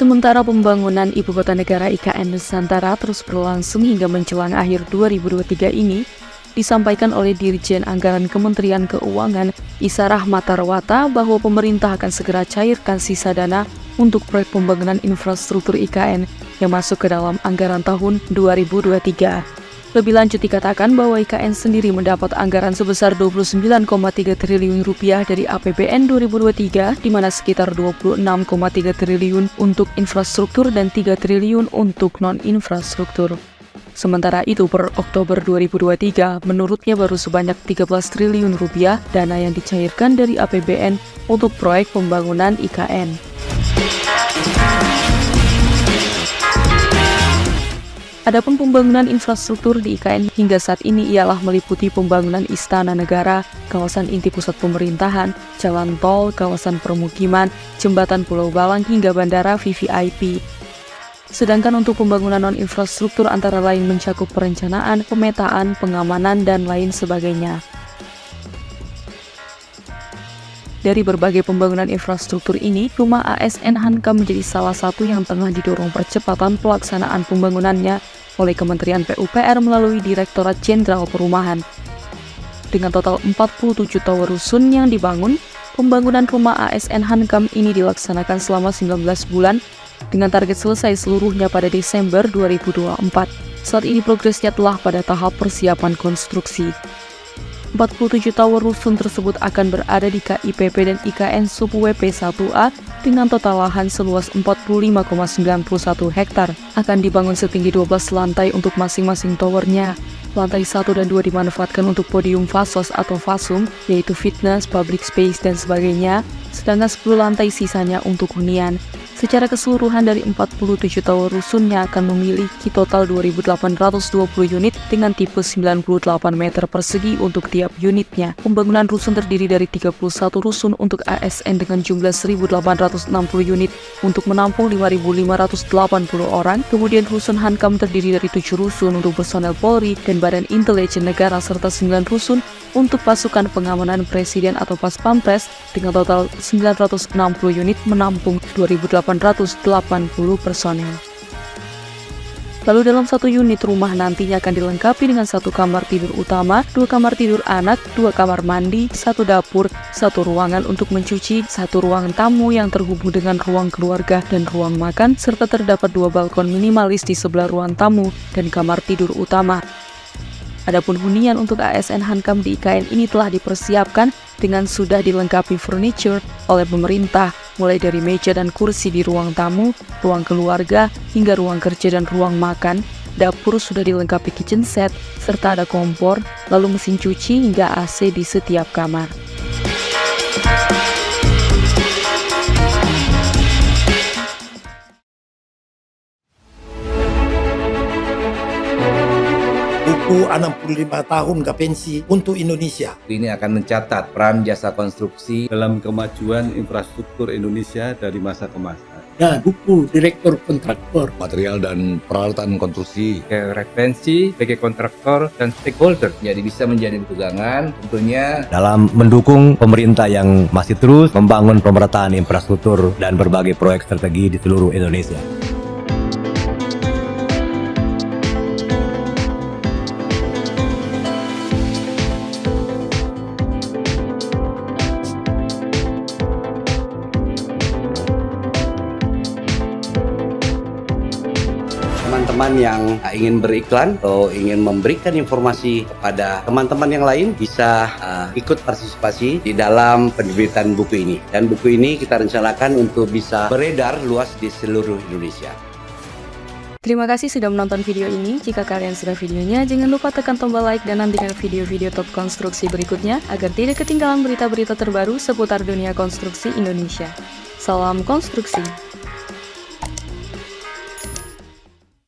Sementara pembangunan Ibu Kota Negara IKN Nusantara terus berlangsung hingga menjelang akhir 2023 ini, disampaikan oleh Dirjen Anggaran Kementerian Keuangan Isa Rahmatarwata bahwa pemerintah akan segera cairkan sisa dana untuk proyek pembangunan infrastruktur IKN yang masuk ke dalam anggaran tahun 2023. Lebih lanjut dikatakan bahwa IKN sendiri mendapat anggaran sebesar 29,3 triliun rupiah dari APBN 2023, di mana sekitar 26,3 triliun untuk infrastruktur dan 3 triliun untuk non-infrastruktur. Sementara itu per Oktober 2023, menurutnya baru sebanyak 13 triliun rupiah dana yang dicairkan dari APBN untuk proyek pembangunan IKN. Adapun pembangunan infrastruktur di IKN hingga saat ini ialah meliputi pembangunan Istana Negara, kawasan inti pusat pemerintahan, jalan tol, kawasan permukiman, jembatan Pulau Balang hingga bandara VVIP. Sedangkan untuk pembangunan non-infrastruktur antara lain mencakup perencanaan, pemetaan, pengamanan, dan lain sebagainya. Dari berbagai pembangunan infrastruktur ini, Rumah ASN Hankam menjadi salah satu yang tengah didorong percepatan pelaksanaan pembangunannya oleh Kementerian PUPR melalui Direktorat Jenderal Perumahan. Dengan total 47 tower rusun yang dibangun, pembangunan Rumah ASN Hankam ini dilaksanakan selama 19 bulan dengan target selesai seluruhnya pada Desember 2024. Saat ini progresnya telah pada tahap persiapan konstruksi. 47 tower rusun tersebut akan berada di KIPP dan IKN Sub WP 1A dengan total lahan seluas 45,91 hektar. Akan dibangun setinggi 12 lantai untuk masing-masing towernya. Lantai 1 dan 2 dimanfaatkan untuk podium fasos atau fasum, yaitu fitness, public space, dan sebagainya, sedangkan 10 lantai sisanya untuk hunian. Secara keseluruhan dari 47 tower rusunnya akan memiliki total 2.820 unit dengan tipe 98 meter persegi untuk tiap unitnya. Pembangunan rusun terdiri dari 31 rusun untuk ASN dengan jumlah 1.860 unit untuk menampung 5.580 orang. Kemudian rusun Hankam terdiri dari 7 rusun untuk personel Polri dan Badan Intelijen Negara serta 9 rusun untuk pasukan pengamanan Presiden atau Pas Pampres dengan total 960 unit menampung 2.880 personel. Lalu dalam satu unit rumah nantinya akan dilengkapi dengan 1 kamar tidur utama, 2 kamar tidur anak, 2 kamar mandi, 1 dapur, 1 ruangan untuk mencuci, 1 ruang tamu yang terhubung dengan ruang keluarga dan ruang makan, serta terdapat 2 balkon minimalis di sebelah ruang tamu dan kamar tidur utama. Adapun hunian untuk ASN Hankam di IKN ini telah dipersiapkan dengan sudah dilengkapi furniture oleh pemerintah, mulai dari meja dan kursi di ruang tamu, ruang keluarga, hingga ruang kerja dan ruang makan. Dapur sudah dilengkapi kitchen set, serta ada kompor, lalu mesin cuci hingga AC di setiap kamar. Buku 65 tahun ke pensi untuk Indonesia. Ini akan mencatat peran jasa konstruksi dalam kemajuan infrastruktur Indonesia dari masa ke masa. Dan buku Direktur Kontraktor. Material dan peralatan konstruksi. referensi bagi kontraktor dan stakeholder. Jadi bisa menjadi pegangan tentunya dalam mendukung pemerintah yang masih terus membangun pemerataan infrastruktur dan berbagai proyek strategi di seluruh Indonesia. Teman-teman yang ingin beriklan atau ingin memberikan informasi kepada teman-teman yang lain bisa ikut partisipasi di dalam penerbitan buku ini. Dan buku ini kita rencanakan untuk bisa beredar luas di seluruh Indonesia. Terima kasih sudah menonton video ini. Jika kalian suka videonya, jangan lupa tekan tombol like dan nantikan video-video top konstruksi berikutnya agar tidak ketinggalan berita-berita terbaru seputar dunia konstruksi Indonesia. Salam konstruksi!